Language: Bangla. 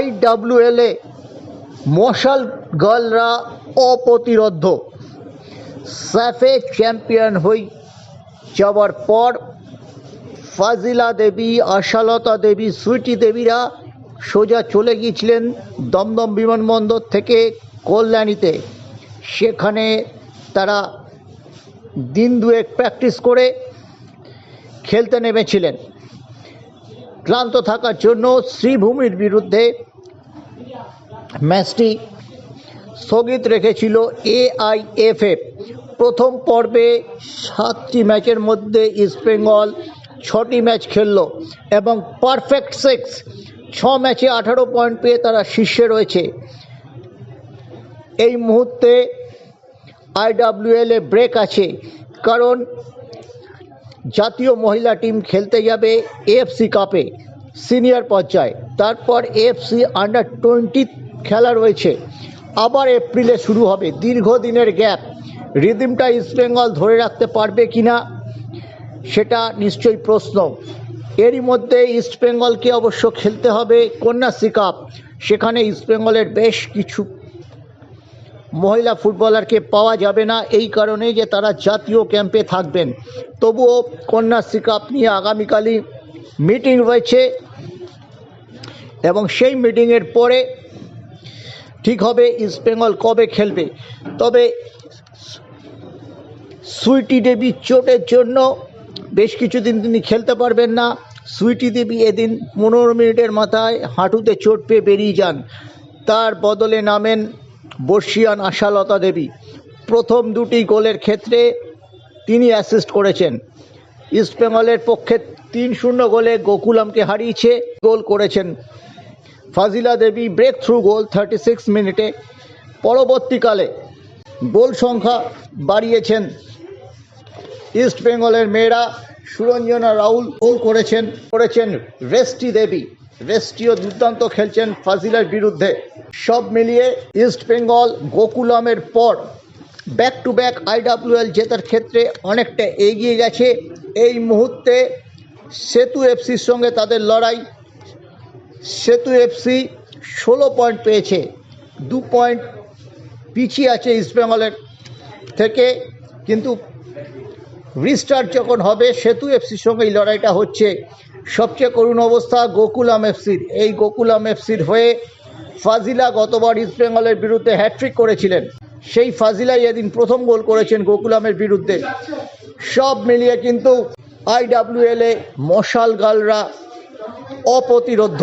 IWL এ মশাল গার্লরা অপ্রতিরোধ্য। স্যাফে চ্যাম্পিয়ন হয়ে যাওয়ার পর ফাজিলা দেবী, আশালতা দেবী, সুইটি দেবীরা সোজা চলে গিয়েছিলেন দমদম বিমানবন্দর থেকে কল্যাণীতে। সেখানে তারা দিন দুয়েক প্র্যাকটিস করে খেলতে নেমেছিলেন। ক্লান্ত থাকার জন্য শ্রীভূমির বিরুদ্ধে ম্যাচটি স্থগিত রেখেছিল AIFF। প্রথম পর্বে 7টি ম্যাচের মধ্যে ইস্টবেঙ্গল 6টি ম্যাচ খেলল এবং পারফেক্ট 6 ম্যাচে 18 পয়েন্ট পেয়ে তারা শীর্ষে রয়েছে। এই মুহূর্তে IWL এ ব্রেক আছে, কারণ জাতীয় মহিলা টিম খেলতে যাবে AFC কাপে সিনিয়র পর্যায়ে। তারপর AFC আন্ডার-20 খেলা রয়েছে, আবার এপ্রিলে শুরু হবে। দীর্ঘদিনের গ্যাপ, রিদিমটা ইস্টবেঙ্গল ধরে রাখতে পারবে কিনা সেটা নিশ্চয়ই প্রশ্ন। এরই মধ্যে ইস্টবেঙ্গলকে অবশ্য খেলতে হবে কন্যাশ্রী কাপ। সেখানে ইস্টবেঙ্গলের বেশ কিছু মহিলা ফুটবলারকে পাওয়া যাবে না, এই কারণে যে তারা জাতীয় ক্যাম্পে থাকবেন। তবুও কন্যাশ্রী কাপ নিয়ে আগামীকালই মিটিং রয়েছে এবং সেই মিটিংয়ের পরে ঠিক হবে ইস্টবেঙ্গল কবে খেলবে। তবে সুইটি দেবী চোটের জন্য বেশ কিছুদিন তিনি খেলতে পারবেন না। সুইটি দেবী এদিন 15 মিনিটের মাথায় হাঁটুতে চোট পেয়ে বেরিয়ে যান। তার বদলে নামেন বর্ষিয়ান আশালতা দেবী। প্রথম দুটি গোলের ক্ষেত্রে তিনি অ্যাসিস্ট করেছেন। ইস্টবেঙ্গলের পক্ষে 3-0 গোলে গোকুলামকে হারিয়েছে। গোল করেছেন ফাজিলা দেবী, ব্রেক থ্রু গোল 36 মিনিটে। পরবর্তীকালে গোল সংখ্যা বাড়িয়েছেন ইস্টবেঙ্গলের মেয়েরা। সুরঞ্জনা রাউল গোল করেছেন রেস্টি দেবী। রেস্টিও দুর্দান্ত খেলছেন ফাজিলার বিরুদ্ধে। সব মিলিয়ে ইস্টবেঙ্গল গোকুলামের পর ব্যাক টু ব্যাক IWL জেতার ক্ষেত্রে অনেকটা এগিয়ে গেছে। এই মুহূর্তে সেতু FCর সঙ্গে তাদের লড়াই। সেতু FC 16 পয়েন্ট পেয়েছে, 2 পয়েন্ট পিছিয়ে আছে ইস্টবেঙ্গলের থেকে। কিন্তু রিস্টার্ট যখন হবে সেতু FCর সঙ্গে এই লড়াইটা হচ্ছে। সবচেয়ে করুণ অবস্থা গোকুলাম FCর। এই গোকুলাম FCর হয়ে ফাজিলা গতবার ইস্টবেঙ্গলের বিরুদ্ধে হ্যাট্রিক করেছিলেন। সেই ফাজিলাই এদিন প্রথম গোল করেছেন গোকুলামের বিরুদ্ধে। সব মিলিয়ে কিন্তু IWL এ মশাল গার্লরা অপ্রতিরোধ্য।